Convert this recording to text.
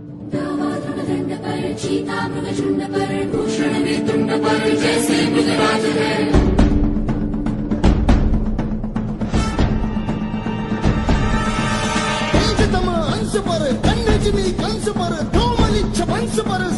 दंड पर चीता मृग झुंड पर भूषण में तुंड पर जैसे मृगराज है। पंचतम अंश पर कन्या जिमी कंस पर धूमलिच्छ वंश पर